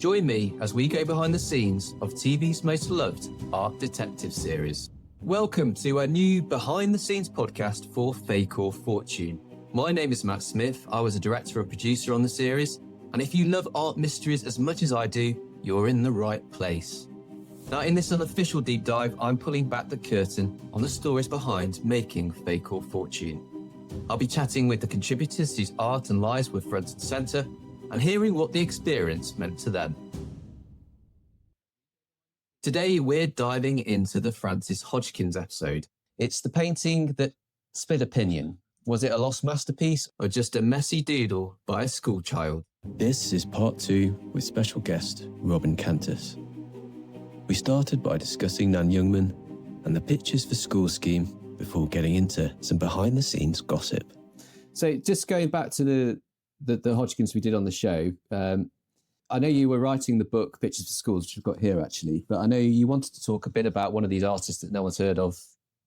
Join me as we go behind the scenes of TV's most loved art detective series. Welcome to a new behind the scenes podcast for Fake or Fortune. My name is Matt Smith. I was a director and producer on the series. And if you love art mysteries as much as I do, you're in the right place. Now, in this unofficial deep dive, I'm pulling back the curtain on the stories behind making Fake or Fortune. I'll be chatting with the contributors whose art and lives were front and centre, and hearing what the experience meant to them. Today, we're diving into the Frances Hodgkins episode. It's the painting that split opinion. Was it a lost masterpiece or just a messy doodle by a schoolchild? This is part 2 with special guest Robjn Cantus. We started by discussing Nan Youngman and the Pictures for School scheme before getting into some behind-the-scenes gossip. So just going back to the Hodgkins we did on the show, I know you were writing the book Pictures for Schools, which we've got here actually, but I know you wanted to talk a bit about one of these artists that no one's heard of,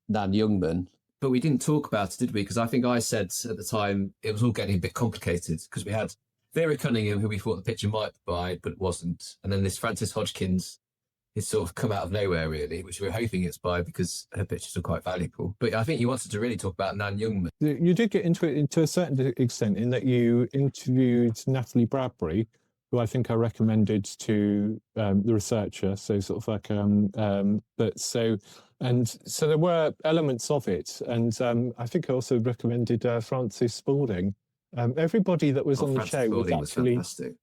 Nan Youngman. But we didn't talk about it, did we? Because I think I said at the time it was all getting a bit complicated because we had Vera Cunningham, who we thought the picture might be by, but it wasn't. And then this Frances Hodgkins has sort of come out of nowhere, really, which we were hoping it's by because her pictures are quite valuable. But I think you wanted to really talk about Nan Youngman. You did get into it to a certain extent in that you interviewed Natalie Bradbury, who I think I recommended to the researcher. So sort of like, so there were elements of it. And I think I also recommended Frances Spalding. Everybody that was on the show was actually fantastic.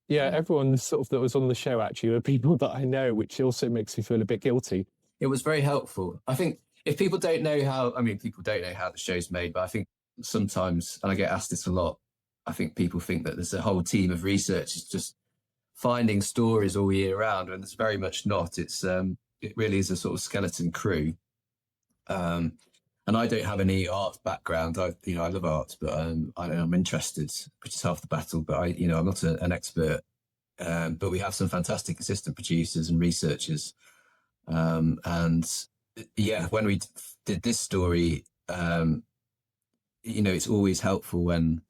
Yeah, everyone sort of that was on the show actually were people that I know, which also makes me feel a bit guilty. It was very helpful. I think if people don't know people don't know how the show's made, but I think sometimes, and I get asked this a lot, I think people think that there's a whole team of researchers just finding stories all year round, and it's very much not. It's it really is a sort of skeleton crew. And I don't have any art background. I love art, but I'm interested, which is half the battle. But I'm not an expert. But we have some fantastic assistant producers and researchers. And yeah, when we did this story, it's always helpful when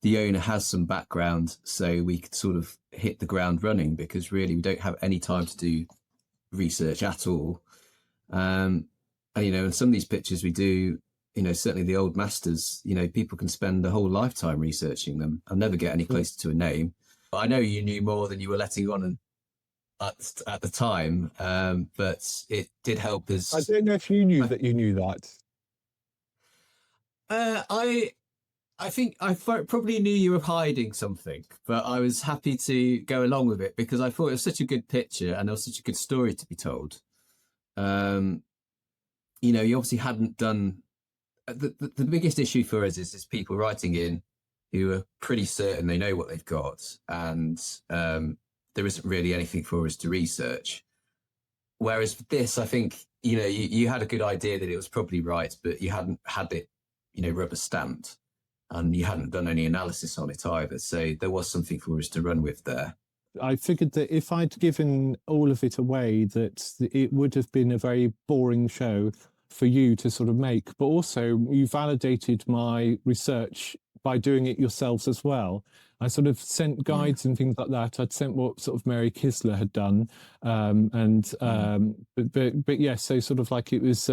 the owner has some background, so we could sort of hit the ground running, because really we don't have any time to do research at all. And, in some of these pictures we do, certainly the old masters, people can spend a whole lifetime researching them and never get any closer to a name. I know you knew more than you were letting on at the time, but it did help us. I don't know if you knew that you knew that. I think I probably knew you were hiding something, but I was happy to go along with it because I thought it was such a good picture and there was such a good story to be told. You obviously hadn't done the biggest issue for us is people writing in who are pretty certain they know what they've got, and there isn't really anything for us to research. Whereas with this, I think you had a good idea that it was probably right, but you hadn't had it rubber stamped, and you hadn't done any analysis on it either. So there was something for us to run with there. I figured that if I'd given all of it away, that it would have been a very boring show for you to sort of make. But also you validated my research by doing it yourselves as well. I sort of sent guides and things like that. I'd sent what sort of Mary Kisler had done. But yes, so sort of like it was,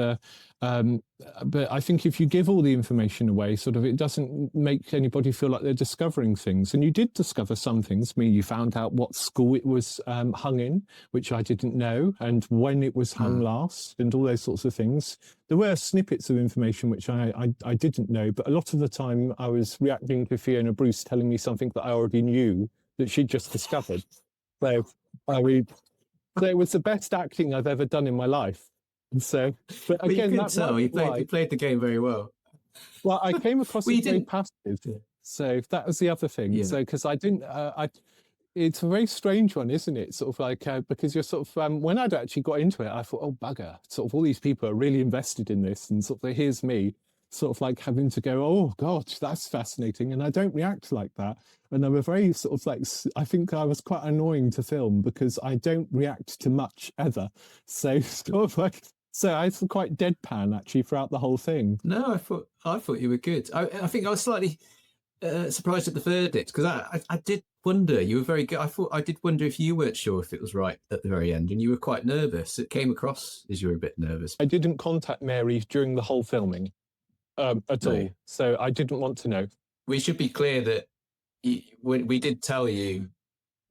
but I think if you give all the information away, sort of, it doesn't make anybody feel like they're discovering things. And you did discover some things. I mean, you found out what school it was hung in, which I didn't know, and when it was hung last, and all those sorts of things. There were snippets of information which I didn't know, but a lot of the time I was reacting to Fiona Bruce telling me something that I already knew that she'd just discovered. So it was the best acting I've ever done in my life. And so, but again, you played the game very well. Well, I came across it very passive. So that was the other thing. Yeah. So because I didn't, it's a very strange one, isn't it? Sort of like, because you're sort of, when I'd actually got into it, I thought, oh, bugger, sort of all these people are really invested in this. And sort of here's me sort of like having to go, oh, gosh, that's fascinating. And I don't react like that. And I'm a very sort of like, I think I was quite annoying to film because I don't react to much ever. So sort of like, so I was quite deadpan actually throughout the whole thing. No, I thought you were good. I think I was slightly surprised at the verdict because I did wonder. You were very good. I did wonder if you weren't sure if it was right at the very end, and you were quite nervous. It came across as you were a bit nervous. I didn't contact Mary during the whole filming at all, so I didn't want to know. We should be clear that we did tell you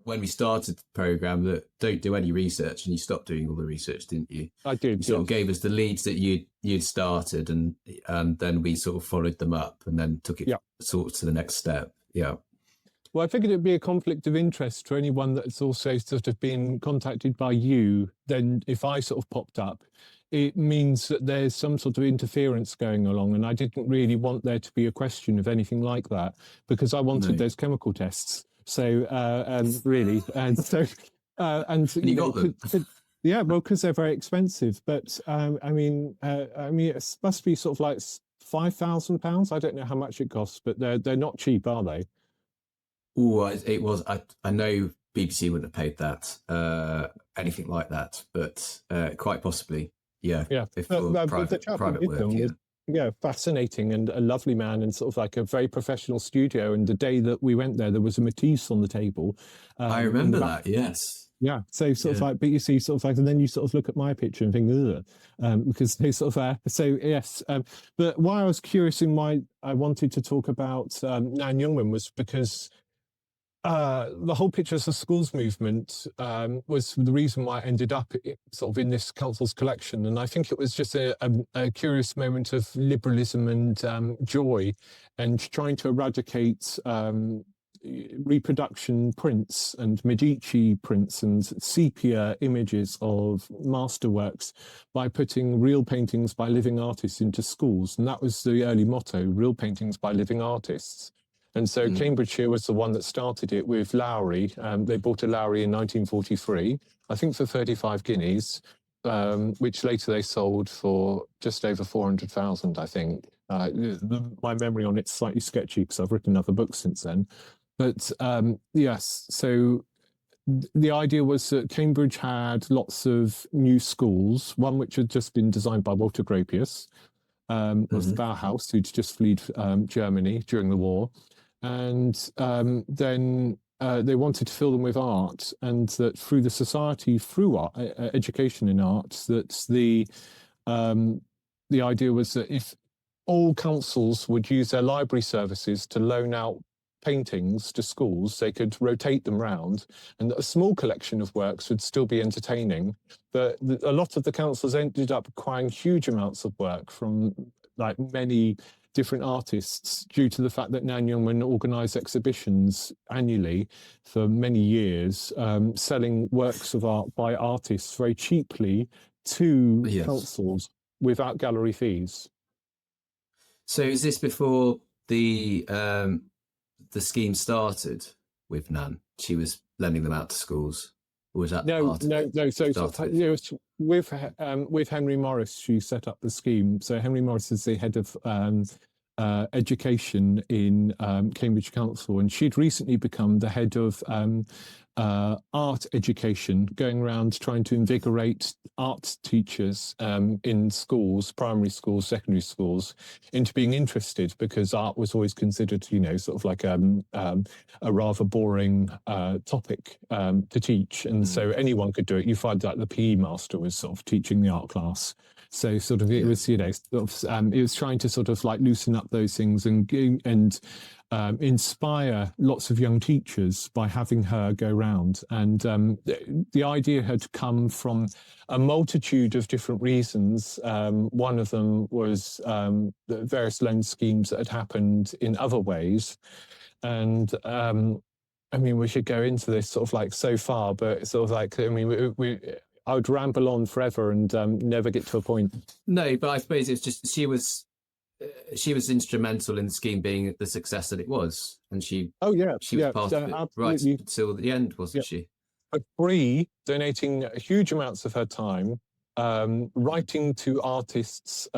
when we started the program that don't do any research, and you stopped doing all the research, didn't you? I did. You sort of gave us the leads that you'd started, and then we sort of followed them up, and then took it sort of to the next step. Yeah. Well, I figured it'd be a conflict of interest for anyone that's also sort of been contacted by you. Then if I sort of popped up, it means that there's some sort of interference going along. And I didn't really want there to be a question of anything like that, because I wanted those chemical tests. So, really, and so, and you got them. Yeah, well, because they're very expensive. But I mean, it must be sort of like £5,000. I don't know how much it costs, but they're not cheap, are they? Oh, it was. I know BBC wouldn't have paid that, anything like that, but quite possibly, yeah. If private work, yeah, fascinating and a lovely man, and sort of like a very professional studio. And the day that we went there was a Matisse on the table. I remember that. Yes. Yeah. So sort of like, but you see sort of like, and then you sort of look at my picture and think, because they sort of, so yes. But why I was curious and why I wanted to talk about Nan Youngman was because the whole Pictures of Schools movement was the reason why I ended up sort of in this council's collection. And I think it was just a curious moment of liberalism and joy, and trying to eradicate reproduction prints and Medici prints and sepia images of masterworks by putting real paintings by living artists into schools. And that was the early motto, real paintings by living artists. And so Cambridgeshire was the one that started it with Lowry. They bought a Lowry in 1943, I think for 35 guineas, which later they sold for just over 400,000, I think. My memory on it's slightly sketchy because I've written other books since then. But yes, so the idea was that Cambridge had lots of new schools, one which had just been designed by Walter Gropius, was the Bauhaus, who'd just fled Germany during the war. And then they wanted to fill them with art, and that through the society, through art, education in art, that the idea was that if all councils would use their library services to loan out paintings to schools, they could rotate them round, and a small collection of works would still be entertaining. But a lot of the councils ended up acquiring huge amounts of work from like many different artists, due to the fact that Nan Youngman organised exhibitions annually for many years, selling works of art by artists very cheaply to councils without gallery fees. So is this before the scheme started with Nan? She was lending them out to schools, or was that no? So it was with Henry Morris. She set up the scheme. So Henry Morris is the head of education in Cambridge Council, and she'd recently become the head of art education, going around trying to invigorate art teachers in schools, primary schools, secondary schools, into being interested, because art was always considered, you know, sort of like a rather boring topic to teach. And so anyone could do it. You find that the PE master was sort of teaching the art class. So sort of it was, you know, sort of, it was trying to sort of like loosen up those things and inspire lots of young teachers by having her go round. And the idea had come from a multitude of different reasons. One of them was the various loan schemes that had happened in other ways. And I mean, we should go into this sort of like so far, but sort of like, I mean, I would ramble on forever and never get to a point. No, but I suppose it's just she was instrumental in the scheme being the success that it was, and she was part of it right until the end, wasn't she? For free, donating huge amounts of her time, writing to artists,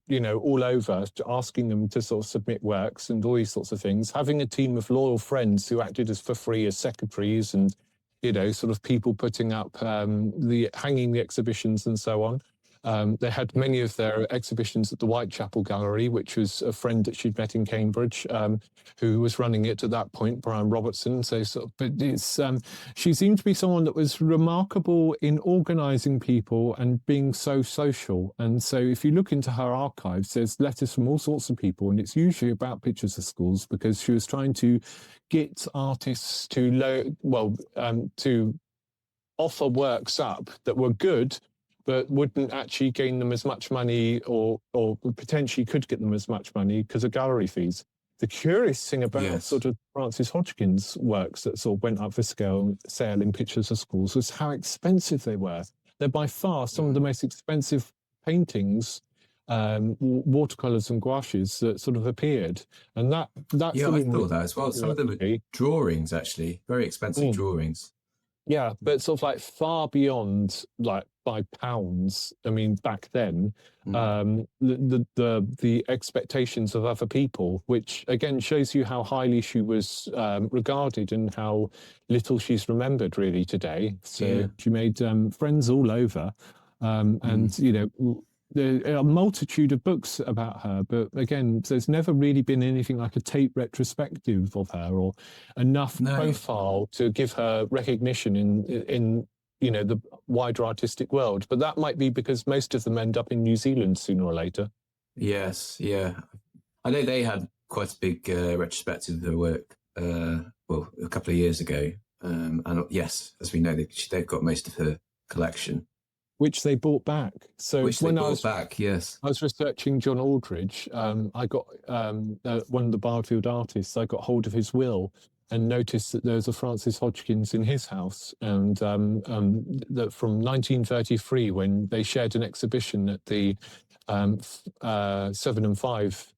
you know, all over, asking them to sort of submit works and all these sorts of things. Having a team of loyal friends who acted as for free as secretaries and, you know, sort of people putting up hanging the exhibitions and so on. They had many of their exhibitions at the Whitechapel Gallery, which was a friend that she'd met in Cambridge, who was running it at that point, Brian Robertson. So, but she seemed to be someone that was remarkable in organising people and being so social. And so, if you look into her archives, there's letters from all sorts of people, and it's usually about pictures of schools, because she was trying to get artists to offer works up that were good, but wouldn't actually gain them as much money, or potentially could get them as much money because of gallery fees. The curious thing about sort of Frances Hodgkins' works that sort of went up for sale in pictures of schools was how expensive they were. They're by far some of the most expensive paintings, watercolours and gouaches that sort of appeared. And that's I thought that as well. Some of them are drawings, actually, very expensive drawings. Yeah, but sort of like far beyond, like, by pounds. I mean, back then, the expectations of other people, which again shows you how highly she was regarded and how little she's remembered really today. So she made friends all over, and you know, there are a multitude of books about her, but again, there's never really been anything like a tape retrospective of her, or enough profile to give her recognition in you know, the wider artistic world. But that might be because most of them end up in New Zealand sooner or later. Yes, yeah. I know they had quite a big retrospective of their work, well, a couple of years ago. And yes, as we know, they've got most of her collection. Which they bought back. So when I was researching John Aldridge, I got one of the Barfield artists, I got hold of his will and noticed that there's a Frances Hodgkins in his house, and that from 1933, when they shared an exhibition at the 7 and 5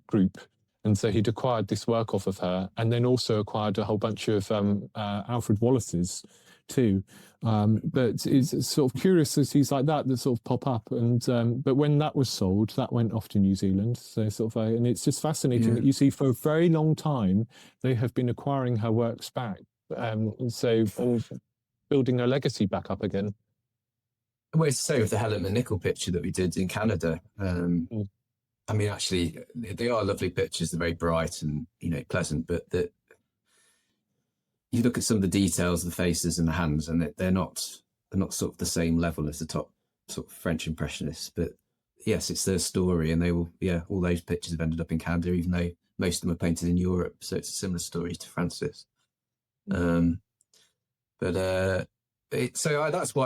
group. And so he'd acquired this work off of her, and then also acquired a whole bunch of Alfred Wallace's too. But it's sort of curiosities like that sort of pop up. And but when that was sold, that went off to New Zealand. So sort of, and it's just fascinating that you see for a very long time they have been acquiring her works back, and so building her legacy back up again. Well, it's the same with the Helen McNichol picture that we did in Canada. I mean, actually, they are lovely pictures. They're very bright and, you know, pleasant, but you look at some of the details of the faces and the hands, and they're not sort of the same level as the top sort of French Impressionists. But yes, it's their story, and they will, all those pictures have ended up in Canada, even though most of them are painted in Europe. So it's a similar story to Frances. That's why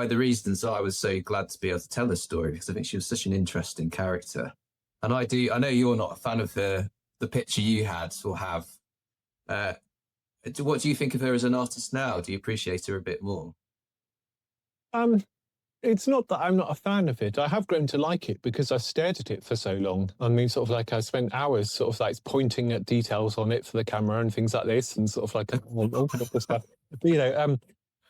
the reasons I was so glad to be able to tell her story, because I think she was such an interesting character. And I know you're not a fan of the picture you had or have. What do you think of her as an artist now? Do you appreciate her a bit more? It's not that I'm not a fan of it. I have grown to like it because I've stared at it for so long. I mean, sort of like I spent hours sort of like pointing at details on it for the camera and things like this, and sort of like all the stuff. But, you know,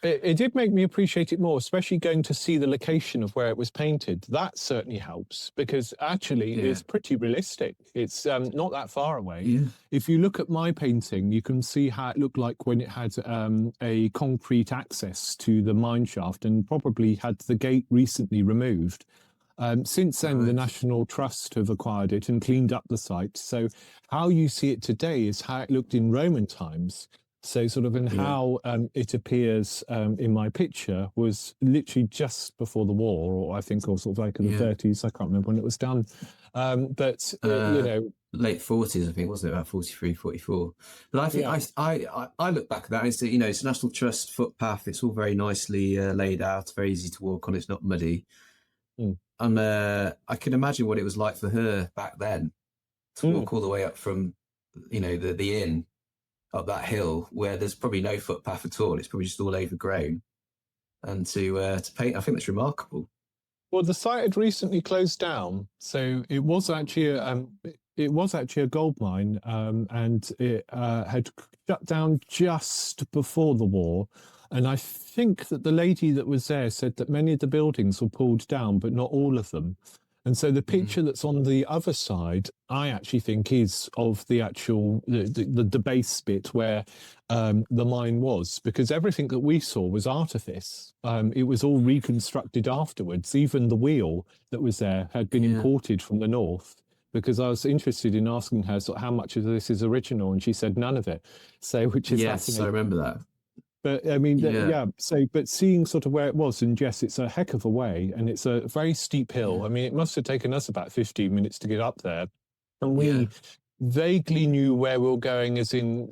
it did make me appreciate it more, especially going to see the location of where it was painted. That certainly helps, because actually it's pretty realistic. It's not that far away. Yeah. If you look at my painting, you can see how it looked like when it had a concrete access to the mine shaft, and probably had the gate recently removed. Since then, the National Trust have acquired it and cleaned up the site. So how you see it today is how it looked in Roman times. So sort of how it appears in my picture was literally just before the war, or I think, or sort of like in the 30s. I can't remember when it was done. But, you know. Late 40s, I think, wasn't it? About 43, 44. But I think I look back at that and it's, you know, it's a National Trust footpath. It's all very nicely laid out, very easy to walk on. It's not muddy. I can imagine what it was like for her back then to walk all the way up from, you know, the inn up that hill where there's probably no footpath at all. It's probably just all overgrown. And to paint, I think that's remarkable. Well, the site had recently closed down, so it was actually a gold mine, and it had shut down just before the war. And I think that the lady that was there said that many of the buildings were pulled down, but not all of them. And so the picture that's on the other side, I actually think is of the actual, the base bit where the mine was, because everything that we saw was artifice. It was all reconstructed afterwards. Even the wheel that was there had been imported from the north, because I was interested in asking her sort of how much of this is original, and she said none of it. So, which is fascinating. I remember that. But I mean, so, but seeing sort of where it was, and yes, it's a heck of a way, and it's a very steep hill. I mean, it must have taken us about 15 minutes to get up there. And we vaguely knew where we were going, as in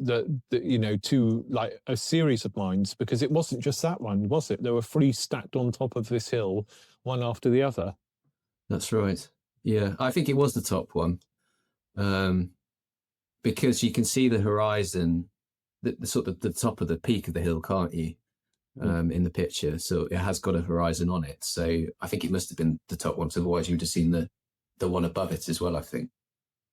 to like a series of mines, because it wasn't just that one, was it? There were 3 stacked on top of this hill, one after the other. That's right. Yeah, I think it was the top one, because you can see the horizon, the sort of the top of the peak of the hill, can't you? In the picture, so it has got a horizon on it. So I think it must have been the top one. So otherwise, you would have seen the one above it as well, I think.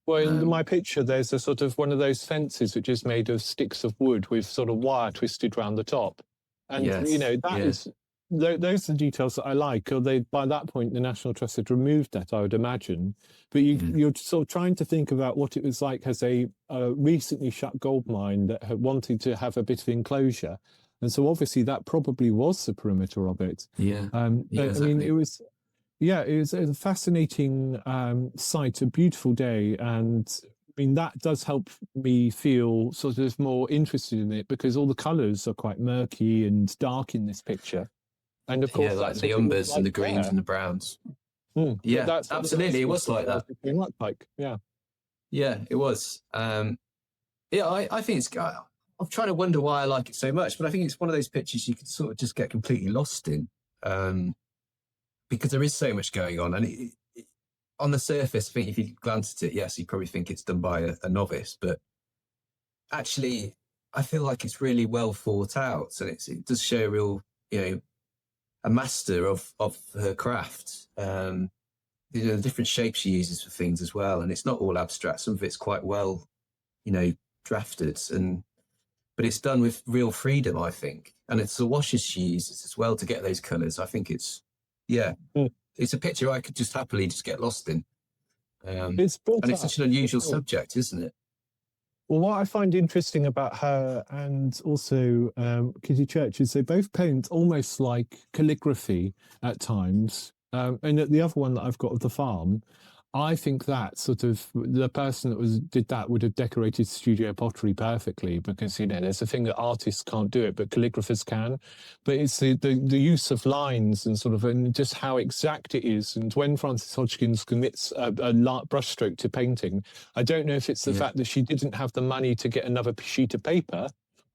Well, in my picture, there's a sort of one of those fences which is made of sticks of wood with sort of wire twisted around the top, and is. Those are the details that I like. Or by that point, the National Trust had removed that, I would imagine. But you're sort of trying to think about what it was like as a recently shut gold mine that had wanted to have a bit of enclosure. And so obviously that probably was the perimeter of it. Yeah. Exactly. I mean, it was a fascinating sight, a beautiful day. And I mean, that does help me feel sort of more interested in it, because all the colours are quite murky and dark in this picture. And of course, like the umbers and the greens and the browns. Yeah, that's absolutely. It was like that. Yeah, it was. I think it's. I'm trying to wonder why I like it so much, but I think it's one of those pictures you can sort of just get completely lost in, because there is so much going on. And on the surface, I think if you glance at it, yes, you probably think it's done by a novice, but actually, I feel like it's really well thought out, and it does show a real, a master of her craft. The different shapes she uses for things as well, and it's not all abstract. Some of it's quite well, drafted, but it's done with real freedom, I think. And it's the washes she uses as well to get those colours. I think it's a picture I could just happily just get lost in. It's such an unusual subject, isn't it? Well, what I find interesting about her and also Kitty Church is they both paint almost like calligraphy at times. And at the other one that I've got of the farm, I think that sort of the person that did that would have decorated studio pottery perfectly, because there's a thing that artists can't do it, but calligraphers can. But it's the use of lines and sort of and just how exact it is. And when Frances Hodgkins commits a brushstroke to painting, I don't know if it's the fact that she didn't have the money to get another sheet of paper,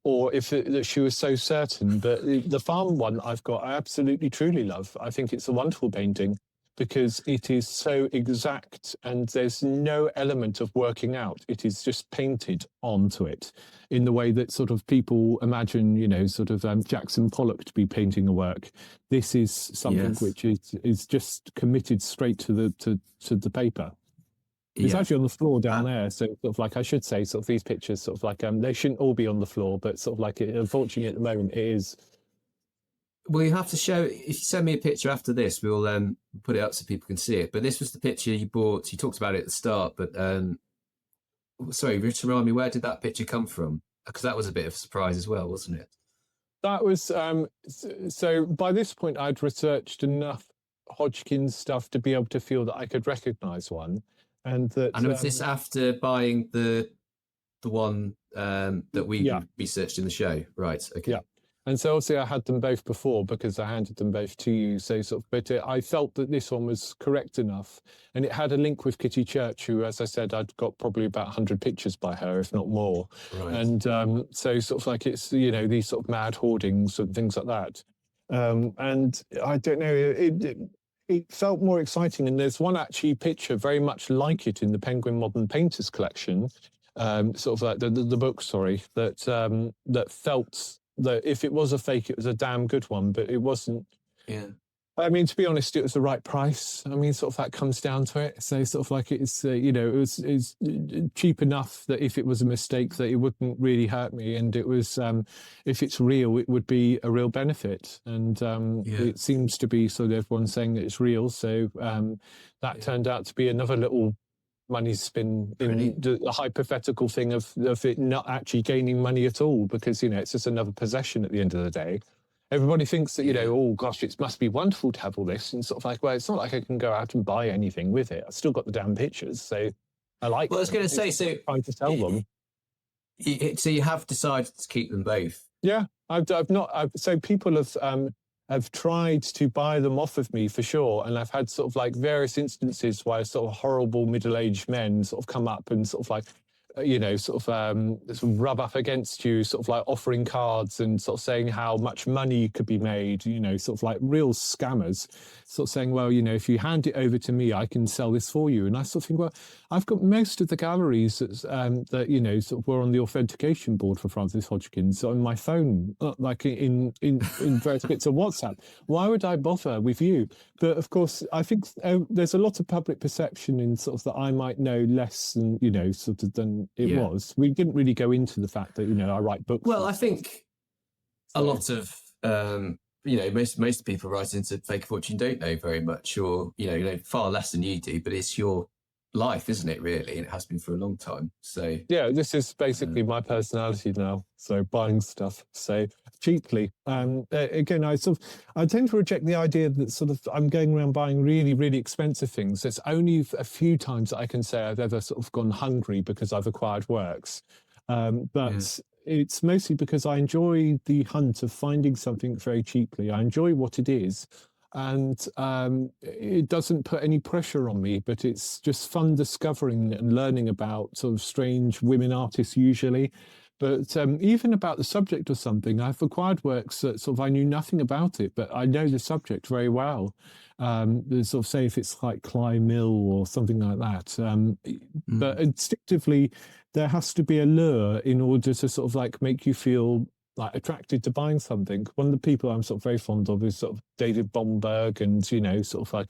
or if that she was so certain. But the farm one I've got, I absolutely truly love. I think it's a wonderful painting, because it is so exact and there's no element of working out. It is just painted onto it in the way that sort of people imagine, Jackson Pollock to be painting a work. This is something which is just committed straight to the paper. It's actually on the floor down there. So sort of like, I should say, sort of these pictures, sort of like, they shouldn't all be on the floor, but sort of like, unfortunately at the moment it is. Well, you have to show, if you send me a picture after this, we'll put it up so people can see it. But this was the picture you bought. You talked about it at the start, but sorry, Richard, remind me, where did that picture come from? Because that was a bit of a surprise as well, wasn't it? That was, so by this point, I'd researched enough Hodgkins stuff to be able to feel that I could recognise one. And was this after buying the one that we researched in the show? Right, okay. Yeah. And so obviously I had them both before, because I handed them both to you. So but I felt that this one was correct enough, and it had a link with Kitty Church, who, as I said, I'd got probably about 100 pictures by her, if not more. Right. And so sort of like it's these sort of mad hoardings and things like that. And I don't know, it felt more exciting. And there's one actually picture very much like it in the Penguin Modern Painters collection, sort of like the book, sorry, that felt that if it was a fake, it was a damn good one, but it wasn't. Yeah. I mean, to be honest, it was the right price. I mean, sort of that comes down to it. So sort of like it's, you know, it's cheap enough that if it was a mistake that it wouldn't really hurt me. And it was, if it's real, it would be a real benefit. And it seems to be sort of everyone saying that it's real. So that turned out to be another little money spin in the hypothetical thing of it not actually gaining money at all, because, you know, it's just another possession at the end of the day. Everybody thinks that, you know, oh gosh, it must be wonderful to have all this, and sort of like, well, it's not like I can go out and buy anything with it. I've still got the damn pictures, so I like. Well, I was going to say, so trying to sell them. So you have decided to keep them both. Yeah, I've not. So people have tried to buy them off of me for sure, and I've had sort of like various instances where sort of horrible middle-aged men sort of come up and sort of like, you know, sort of rub up against you, sort of like offering cards and sort of saying how much money could be made, you know, sort of like real scammers, sort of saying, well, you know, if you hand it over to me, I can sell this for you. And I sort of think, well, I've got most of the galleries that, you know, sort of were on the authentication board for Frances Hodgkins on my phone, like in various bits of WhatsApp. Why would I bother with you? But of course, I think there's a lot of public perception in sort of that I might know less than, you know, sort of than it was. We didn't really go into the fact that, you know, I write books. Well, I think a lot of, you know, most people writing into Fake a Fortune don't know very much, or, you know far less than you do, but it's your life, isn't it, really? And it has been for a long time. So yeah, this is basically my personality now. So buying stuff, so cheaply. Again, I tend to reject the idea that sort of I'm going around buying really, really expensive things. There's only a few times that I can say I've ever sort of gone hungry because I've acquired works. But it's mostly because I enjoy the hunt of finding something very cheaply. I enjoy what it is. And it doesn't put any pressure on me, but it's just fun discovering and learning about sort of strange women artists usually. But even about the subject of something, I've acquired works that sort of I knew nothing about it, but I know the subject very well. Sort of say if it's like Cly Mill or something like that. But instinctively, there has to be a lure in order to sort of like make you feel like attracted to buying something. One of the people I'm sort of very fond of is sort of David Bomberg and, you know, sort of like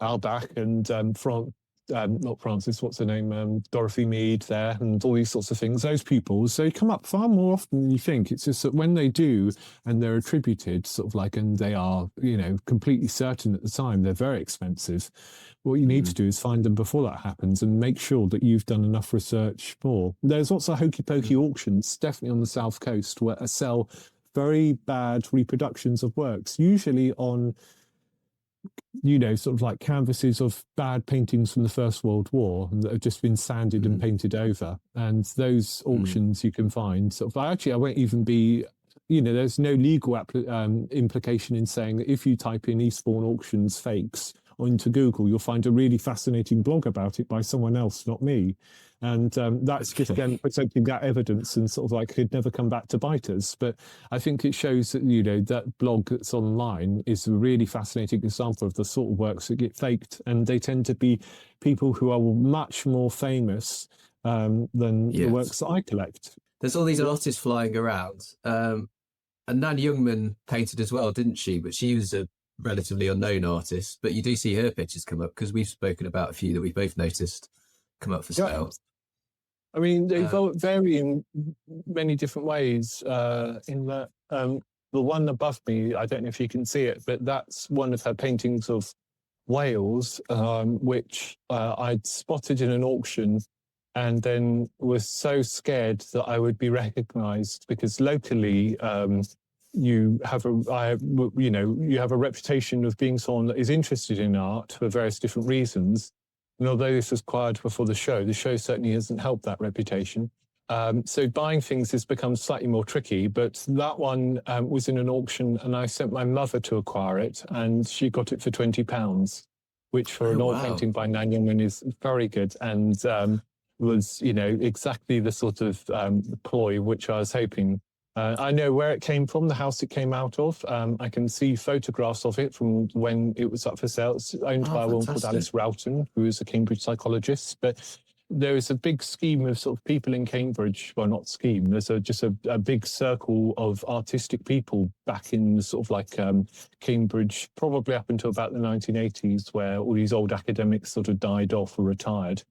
Albach and not Frances, what's her name? Dorothy Mead there, and all these sorts of things. Those people, so they come up far more often than you think. It's just that when they do, and they're attributed, sort of like, and they are, you know, completely certain at the time, they're very expensive. What you need to do is find them before that happens and make sure that you've done enough research for. There's lots of hokey pokey auctions, definitely on the South Coast, where I sell very bad reproductions of works, usually on, you know, sort of like canvases of bad paintings from the First World War that have just been sanded and painted over. And those auctions you can find sort of, I won't even be, you know, there's no legal implication in saying that if you type in Eastbourne auctions fakes into Google, you'll find a really fascinating blog about it by someone else, not me. And that's just, again, presenting that evidence and sort of like could never come back to bite us. But I think it shows that, you know, that blog that's online is a really fascinating example of the sort of works that get faked. And they tend to be people who are much more famous than the works that I collect. There's all these artists flying around. And Nan Youngman painted as well, didn't she? But she was a relatively unknown artist. But you do see her pictures come up, because we've spoken about a few that we've both noticed come up for sale. I mean, they vary in many different ways. In that the one above me, I don't know if you can see it, but that's one of her paintings of Wales, which I'd spotted in an auction, and then was so scared that I would be recognised, because locally you have a reputation of being someone that is interested in art for various different reasons. And although this was quiet before the show certainly hasn't helped that reputation. So buying things has become slightly more tricky, but that one was in an auction, and I sent my mother to acquire it, and she got it for £20, which for an oil painting by Nan Youngman is very good, and was, you know, exactly the sort of ploy which I was hoping. I know where it came from, the house it came out of. I can see photographs of it from when it was up for sale. It's owned by a woman called Alice Roughton, who is a Cambridge psychologist. But there is a big scheme of sort of people in Cambridge. Well, not scheme. There's just a big circle of artistic people back in the sort of like Cambridge, probably up until about the 1980s, where all these old academics sort of died off or retired.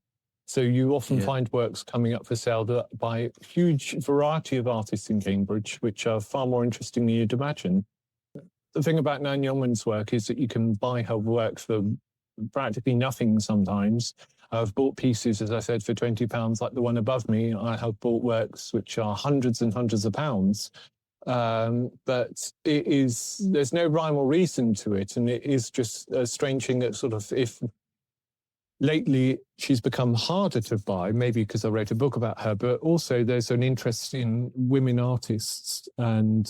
So you often find works coming up for sale by a huge variety of artists in Cambridge, which are far more interesting than you'd imagine. The thing about Nan Youngman's work is that you can buy her work for practically nothing sometimes. I've bought pieces, as I said, for £20, like the one above me. I have bought works which are hundreds and hundreds of pounds. But there's no rhyme or reason to it. And it is just a strange thing that sort of, if lately she's become harder to buy, maybe because I wrote a book about her, but also there's an interest in women artists. And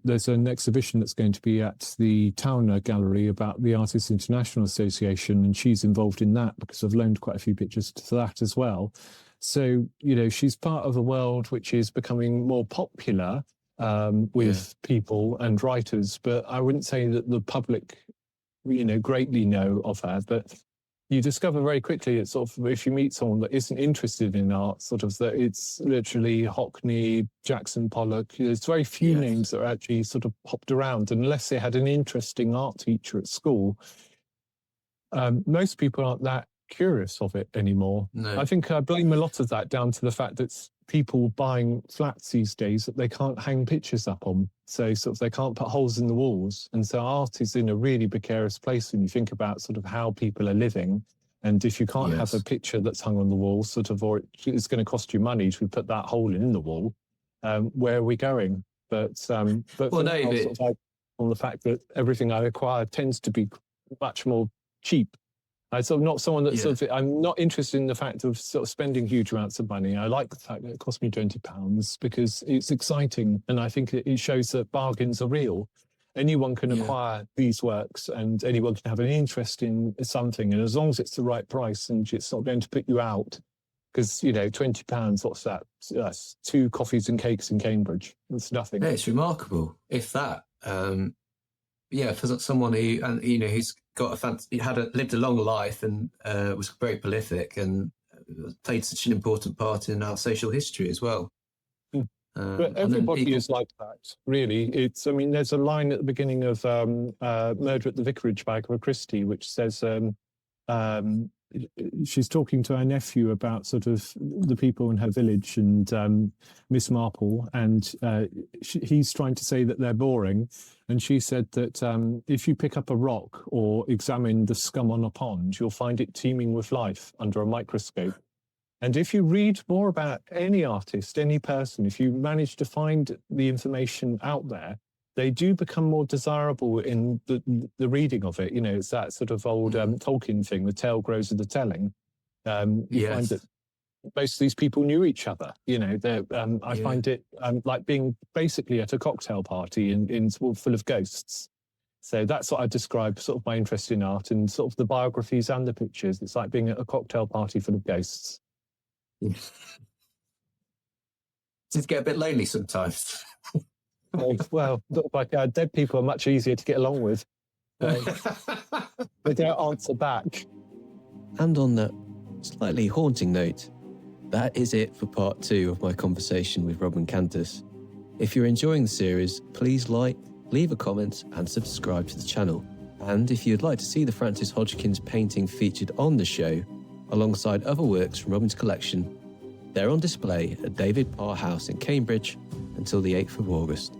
there's an exhibition that's going to be at the Towner Gallery about the Artists International Association, and she's involved in that because I've loaned quite a few pictures to that as well. So, you know, she's part of a world which is becoming more popular with people and writers, but I wouldn't say that the public, you know, greatly know of her. But you discover very quickly, it's sort of, if you meet someone that isn't interested in art, sort of that it's literally Hockney, Jackson Pollock. There's very few names that are actually sort of popped around, unless they had an interesting art teacher at school. Most people aren't that curious of it anymore. No. I think I blame a lot of that down to the fact that people buying flats these days that they can't hang pictures up on. So sort of they can't put holes in the walls. And so art is in a really precarious place when you think about sort of how people are living. And if you can't have a picture that's hung on the wall, sort of, or it's going to cost you money to put that hole in the wall, where are we going? But well, no, sort of like on the fact that everything I acquire tends to be much more cheap. I'm sort of not someone that sort of, I'm not interested in the fact of sort of spending huge amounts of money. I like the fact that it cost me £20 because it's exciting. And I think it shows that bargains are real. Anyone can acquire these works and anyone can have an interest in something. And as long as it's the right price and it's not going to put you out, because, you know, £20, what's that? That's 2 coffees and cakes in Cambridge. It's nothing. Yeah, it's remarkable, if that. For someone who, and you know, who's got lived a long life and was very prolific and played such an important part in our social history as well. But everybody is like that, really. I mean, there's a line at the beginning of Murder at the Vicarage by Agatha Christie, which says she's talking to her nephew about sort of the people in her village and Miss Marple, and he's trying to say that they're boring. And she said that if you pick up a rock or examine the scum on a pond, you'll find it teeming with life under a microscope. And if you read more about any artist, any person, if you manage to find the information out there, they do become more desirable in the reading of it. You know, it's that sort of old Tolkien thing, the tale grows with the telling. You find that most of these people knew each other. You know, I find it like being basically at a cocktail party in full of ghosts. So that's what I describe sort of my interest in art and sort of the biographies and the pictures. It's like being at a cocktail party full of ghosts. Does it get a bit lonely sometimes? Well, like dead people are much easier to get along with. They don't answer back. And on that slightly haunting note, that is it for part 2 of my conversation with Robjn Cantus. If you're enjoying the series, please like, leave a comment and subscribe to the channel. And if you'd like to see the Frances Hodgkins painting featured on the show, alongside other works from Robjn's collection, they're on display at David Parr House in Cambridge until the 8th of August.